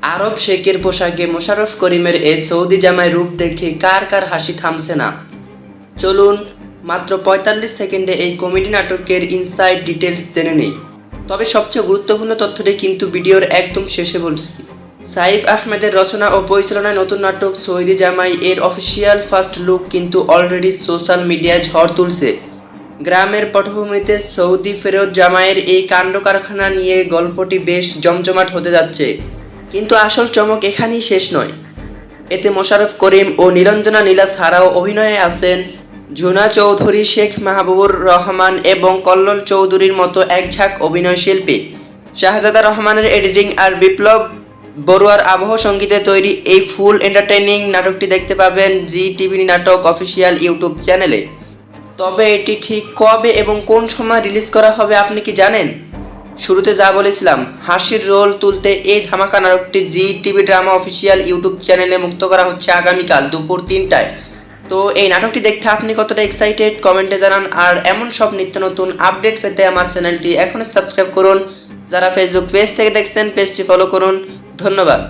আরব শেখের পোশাকে মোশাররফ করিমের এই সৌদি জামাই রূপ দেখে কার কার হাসি থামছে না। চলুন মাত্র ৪৫ সেকেন্ডে এই কমেডি নাটকের ইনসাইড ডিটেলস জেনে নেই। তবে সবচেয়ে গুরুত্বপূর্ণ তথ্যটি কিন্তু ভিডিওর একদম শেষে বলছি। সাইফ আহমেদের রচনা ও পরিচালনায় নতুন নাটক সৌদি জামাই এর অফিসিয়াল ফার্স্ট লুক কিন্তু অলরেডি সোশ্যাল মিডিয়ায় ঝড় তুলছে। গ্রামের পটভূমিতে সৌদি ফেরত জামাইয়ের এই কাণ্ড কারখানা নিয়ে গল্পটি বেশ জমজমাট হতে যাচ্ছে। কিন্তু আসল চমক এখানেই শেষ নয়। এতে মোশাররফ করিম ও নিরঞ্জনা নীলা ছাড়াও অভিনয়ে আছেন ঝুনা চৌধুরী, শেখ মাহবুবুর রহমান এবং কল্লোল চৌধুরীর মতো একঝাঁক অভিনয় শিল্পী। শাহজাদা রহমানের এডিটিং আর বিপ্লব বড়ুয়ার আবহ সঙ্গীতে তৈরি এই ফুল এন্টারটেইনিং নাটকটি দেখতে পাবেন জি টিভি নাটক অফিসিয়াল ইউটিউব চ্যানেলে। তবে এটি ঠিক কবে এবং কোন সময় রিলিজ করা হবে আপনি কি জানেন? শুরুতে যা বলেছিলাম, হাসির রোল তুলতে এই ধামাকা নাটকটি জি টিভি ড্রামা অফিসিয়াল ইউটিউব চ্যানেলে মুক্ত করা হচ্ছে আগামীকাল দুপুর ৩টায়। তো এই নাটকটি দেখতে আপনি কতটা এক্সাইটেড কমেন্টে জানান। আর এমন সব নিত্য নতুন আপডেট পেতে আমার চ্যানেলটি এখনই সাবস্ক্রাইব করুন। যারা ফেসবুক পেজ থেকে দেখছেন পেজটি ফলো করুন। ধন্যবাদ।